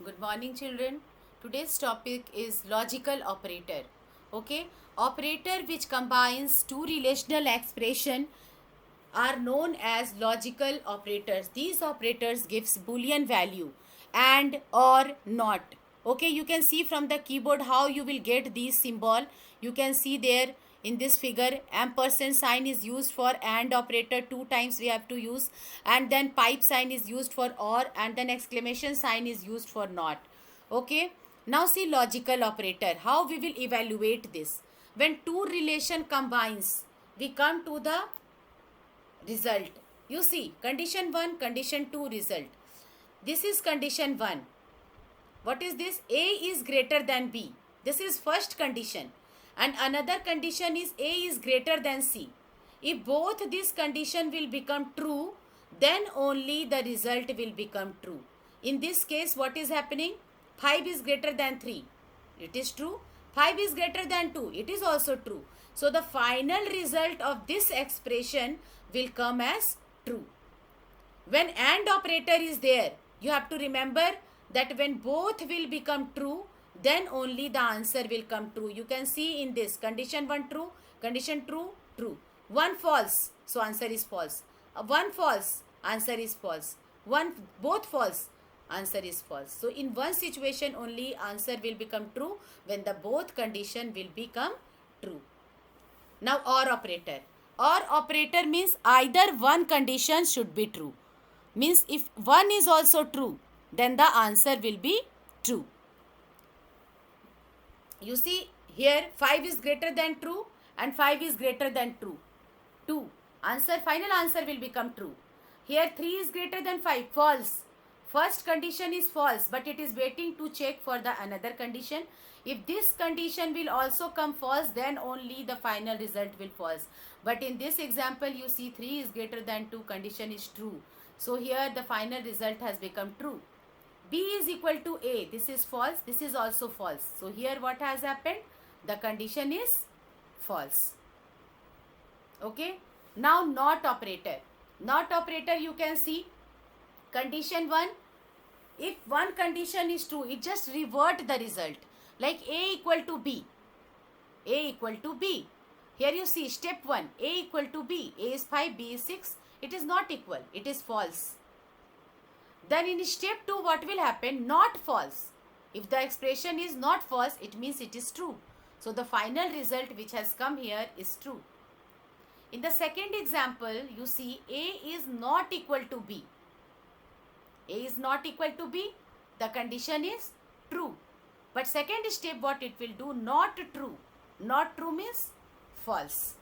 Good morning, children. Today's topic is logical operator. Okay, operator which combines two relational expression are known as logical operators. These operators gives boolean value and or not. Okay, you can see from the keyboard how you will get these symbol. You can see there in this figure ampersand sign is used for and operator, two times we have to use, and then pipe sign is used for or, and then exclamation sign is used for not. Okay, now see logical operator, how we will evaluate this. When two relation combines, we come to the result. You see condition 1, condition 2, result. This is condition 1. What is this? A is greater than B. This is first condition. And another condition is A is greater than C. If both this condition will become true, then only the result will become true. In this case, what is happening? 5 is greater than 3. It is true. 5 is greater than 2. It is also true. So the final result of this expression will come as true. When AND operator is there, you have to remember that when both will become true, then only the answer will come true. You can see in this condition 1 true, condition 2 true, 1 false, so answer is false. 1 false, answer is false. Both false, answer is false. So in one situation only answer will become true, when the both condition will become true. Now OR operator. OR operator means either one condition should be true. Means if one is also true, then the answer will be true. You see here 5 is greater than true and 5 is greater than true. 2. Answer, final answer will become true. Here 3 is greater than 5, false. First condition is false, but it is waiting to check for the another condition. If this condition will also come false, then only the final result will false. But in this example, you see 3 is greater than 2, condition is true. So here the final result has become true. B is equal to A. This is false. This is also false. So here what has happened? The condition is false. Okay. Now NOT operator. NOT operator, you can see condition 1. If one condition is true, it just revert the result. Like A equal to B. A equal to B. Here you see step 1. A equal to B. A is 5, B is 6. It is not equal. It is false. Then in step 2, what will happen? Not false. If the expression is not false, it means it is true. So the final result which has come here is true. In the second example, you see A is not equal to B. A is not equal to B. The condition is true. But second step, what it will do? Not true. Not true means false.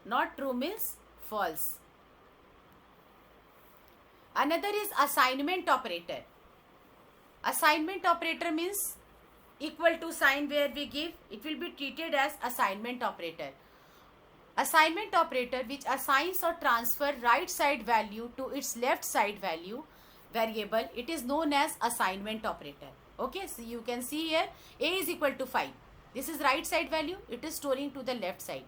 Not true means false. Another is assignment operator. Assignment operator means equal to sign where we give, it will be treated as assignment operator. Assignment operator which assigns or transfer right side value to its left side value variable, it is known as assignment operator. Okay, so you can see here A is equal to 5. This is right side value, it is storing to the left side.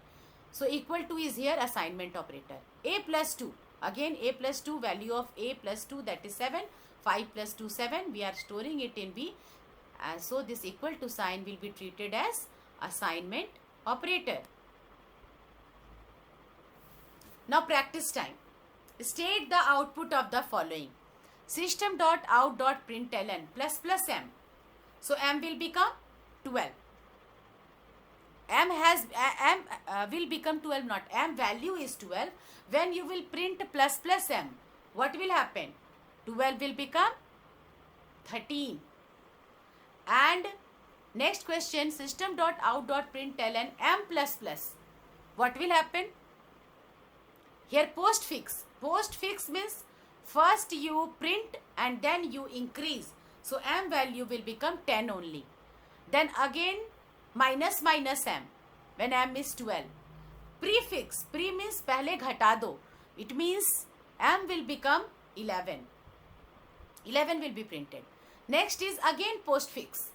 So equal to is here assignment operator. A plus 2. Again A plus 2, value of A plus 2, that is 7. 5 plus 2, 7. We are storing it in B. And so this equal to sign will be treated as assignment operator. Now practice time. State the output of the following. System.out.println plus plus M. So M will become 12. M will become 12, not M value is 12. When you will print plus plus M, what will happen? 12 will become 13. And next question, system.out.println M plus plus. What will happen? Here postfix. Postfix means first you print and then you increase. So M value will become 10 only. Then again minus minus M when M is 12. Prefix. Pre means पहले घटा दो. It means M will become 11. 11 will be printed. Next is again postfix.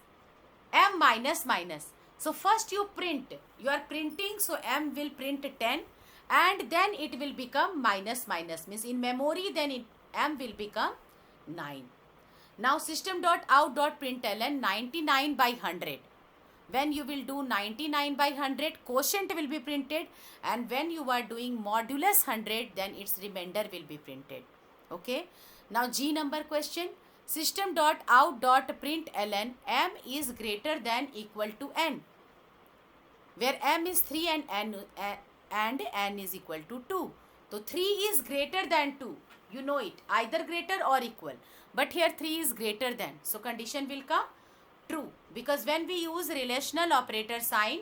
M minus minus. So first you print. You are printing, so M will print 10 and then it will become minus minus. Means in memory then M will become 9. Now system.out.println 99 by 100. When you will do 99 by 100, quotient will be printed, and when you are doing modulus 100, then its remainder will be printed. Okay. Now G number question. System.out.println m is greater than equal to n, where m is 3 and n is equal to 2. So 3 is greater than 2. You know it, either greater or equal. But here 3 is greater than. So condition will come true, because when we use relational operator sign,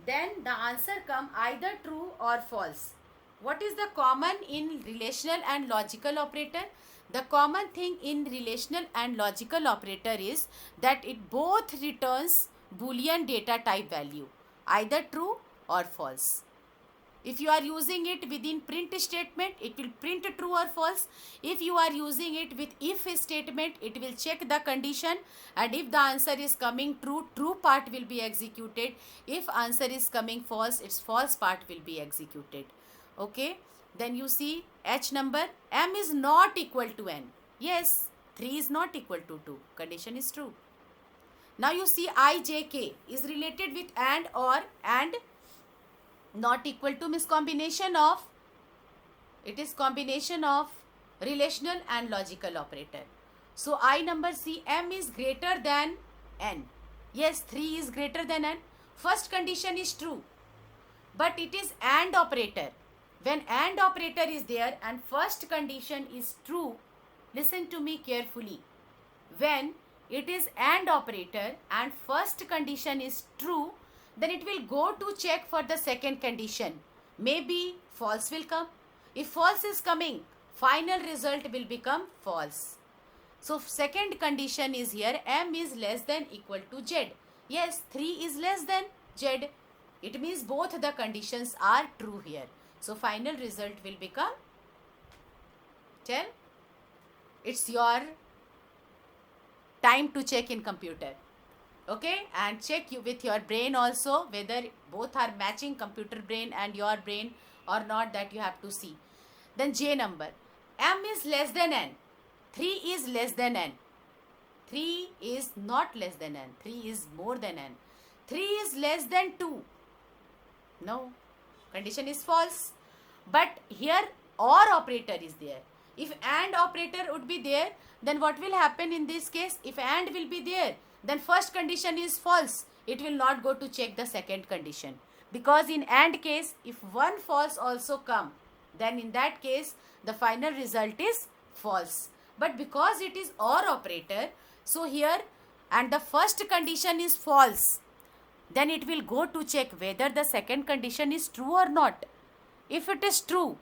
then the answer come either true or false. What is the common in relational and logical operator? The common thing in relational and logical operator is that it both returns Boolean data type value, either true or false. If you are using it within print statement, it will print true or false. If you are using it with if statement, it will check the condition, and if the answer is coming true, true part will be executed. If answer is coming false, its false part will be executed. Okay. Then you see H number, m is not equal to n. Yes, 3 is not equal to 2. Condition is true. Now you see I, J, K is related with and, or, and not equal to means combination of, it is combination of relational and logical operator. So I number C, m is greater than n. Yes, 3 is greater than n. First condition is true, but it is and operator. When and operator is there and first condition is true, listen to me carefully. When it is and operator and first condition is true, then it will go to check for the second condition. Maybe false will come. If false is coming, final result will become false. So second condition is here, m is less than equal to z. Yes, 3 is less than z. It means both the conditions are true here. So final result will become, tell, it's your time to check in computer. Okay, and check you with your brain also whether both are matching, computer brain and your brain, or not, that you have to see. Then J number, m is less than n. 3 is less than n. 3 is not less than n. 3 is more than n. 3 is less than 2. No, condition is false. But here or operator is there. If and operator would be there, then what will happen in this case? If and will be there, then first condition is false. It will not go to check the second condition. Because in and case, if one false also come, then in that case, the final result is false. But because it is or operator, so here, and the first condition is false, then it will go to check whether the second condition is true or not. If it is true,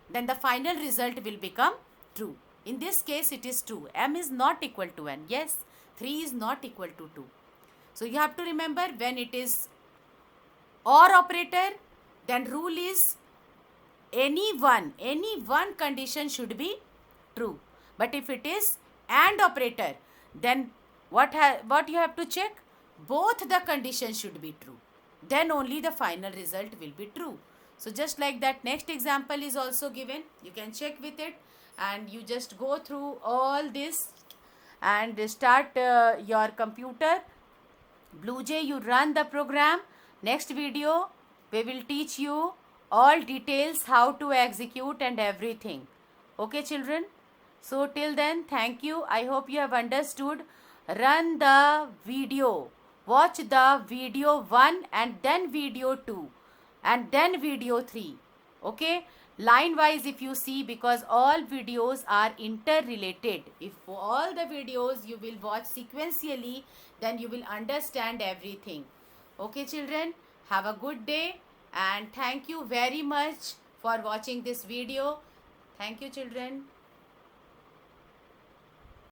then the final result will become true. In this case, it is true. M is not equal to n. Yes, 3 is not equal to 2. So you have to remember, when it is or operator, then rule is any one condition should be true. But if it is and operator, then what you have to check? Both the conditions should be true. Then only the final result will be true. So just like that, next example is also given. You can check with it, and you just go through all this and start your computer. BlueJ, you run the program. Next video, we will teach you all details how to execute and everything. Okay, children? So till then, thank you. I hope you have understood. Run the video. Watch the video 1 and then video 2 and then video 3. Okay? Line wise if you see, because all videos are interrelated. If all the videos you will watch sequentially, then you will understand everything. Okay, children? Have a good day, and thank you very much for watching this video. Thank you, children.